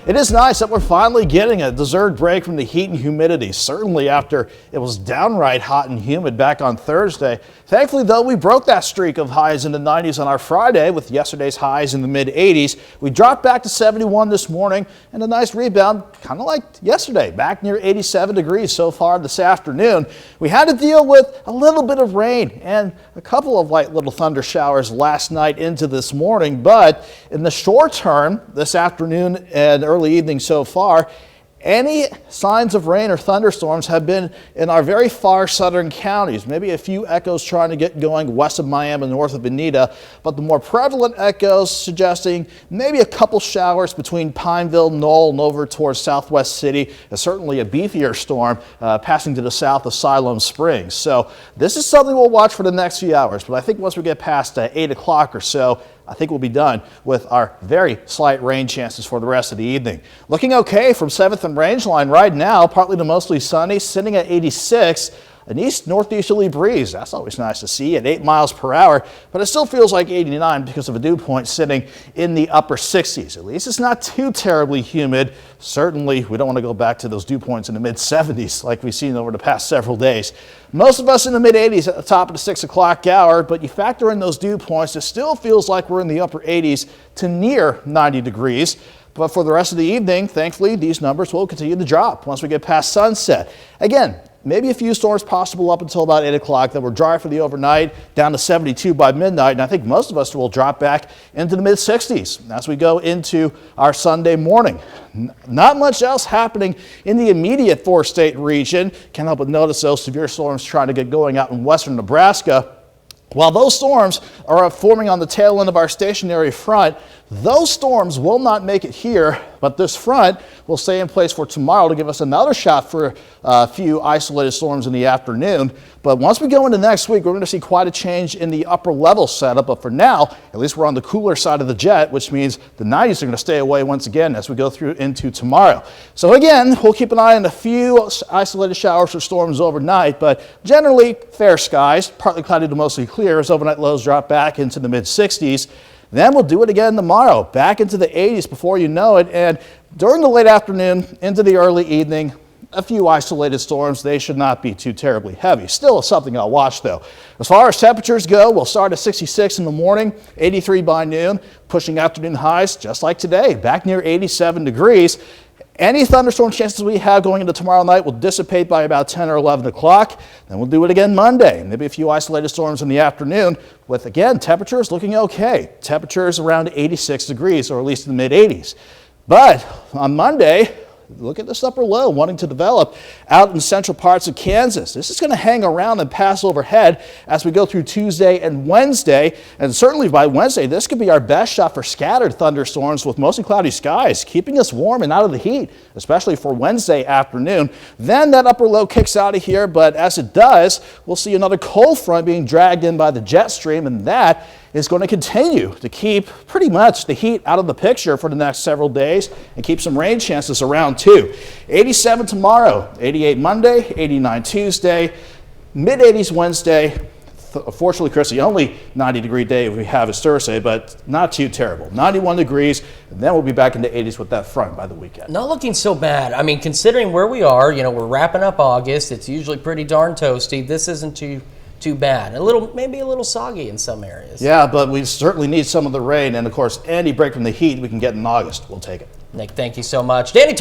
It is nice that we're finally getting a deserved break from the heat and humidity, certainly after it was downright hot and humid back on Thursday. Thankfully, though, we broke that streak of highs in the 90s on our Friday with yesterday's highs in the mid-80s. We dropped back to 71 this morning and a nice rebound, kind of like yesterday, back near 87 degrees so far this afternoon. We had to deal with a little bit of rain and a couple of light little thunder showers last night into this morning, but in the short term, this afternoon and early evening so far, any signs of rain or thunderstorms have been in our very far southern counties. Maybe a few echoes trying to get going west of Miami, north of Bonita, but the more prevalent echoes suggesting maybe a couple showers between Pineville, Knoll, and over towards Southwest City. And certainly a beefier storm passing to the south of Siloam Springs. So this is something we'll watch for the next few hours. But I think once we get past 8 o'clock or so, I think we'll be done with our very slight rain chances for the rest of the evening. Looking okay from 7th and Rangeline right now, partly to mostly sunny, sitting at 86. An east-northeasterly breeze. That's always nice to see at 8 miles per hour, but it still feels like 89 because of a dew point sitting in the upper 60s. At least it's not too terribly humid. Certainly, we don't want to go back to those dew points in the mid-70s like we've seen over the past several days. Most of us in the mid-80s at the top of the 6 o'clock hour, but you factor in those dew points, it still feels like we're in the upper 80s to near 90 degrees. But for the rest of the evening, thankfully, these numbers will continue to drop once we get past sunset. Again, maybe a few storms possible up until about 8 o'clock that were dry for the overnight, down to 72 by midnight. And I think most of us will drop back into the mid-60s as we go into our Sunday morning. Not much else happening in the immediate four-state region. Can't help but notice those severe storms trying to get going out in western Nebraska. While those storms are forming on the tail end of our stationary front, those storms will not make it here, but this front will stay in place for tomorrow to give us another shot for a few isolated storms in the afternoon. But once we go into next week, we're going to see quite a change in the upper level setup. But for now, at least we're on the cooler side of the jet, which means the 90s are going to stay away once again as we go through into tomorrow. So again, we'll keep an eye on a few isolated showers or storms overnight, but generally fair skies, partly cloudy to mostly clear as overnight lows drop back into the mid-60s. Then we'll do it again tomorrow, back into the 80s before you know it. And during the late afternoon into the early evening, a few isolated storms. They should not be too terribly heavy. Still something I'll watch though. As far as temperatures go, we'll start at 66 in the morning, 83 by noon, pushing afternoon highs just like today, back near 87 degrees. Any thunderstorm chances we have going into tomorrow night will dissipate by about 10 or 11 o'clock. Then we'll do it again Monday. Maybe a few isolated storms in the afternoon with, again, temperatures looking okay. Temperatures around 86 degrees or at least in the mid-80s. But on Monday, look at this upper low wanting to develop out in central parts of Kansas. This is going to hang around and pass overhead as we go through Tuesday and Wednesday. And certainly by Wednesday, this could be our best shot for scattered thunderstorms with mostly cloudy skies, keeping us warm and out of the heat, especially for Wednesday afternoon. Then that upper low kicks out of here, but as it does, we'll see another cold front being dragged in by the jet stream, and that is going to continue to keep pretty much the heat out of the picture for the next several days and keep some rain chances around too. 87 tomorrow, 88 Monday, 89 Tuesday, mid-80s Wednesday. Fortunately, Chris, the only 90-degree day we have is Thursday, but not too terrible. 91 degrees, and then we'll be back in the 80s with that front by the weekend. Not looking so bad. I mean, considering where we are, we're wrapping up August. It's usually pretty darn toasty. This isn't too bad. Maybe a little soggy in some areas. Yeah, but we certainly need some of the rain, and of course, any break from the heat we can get in August, we'll take it. Nick, thank you so much. Danny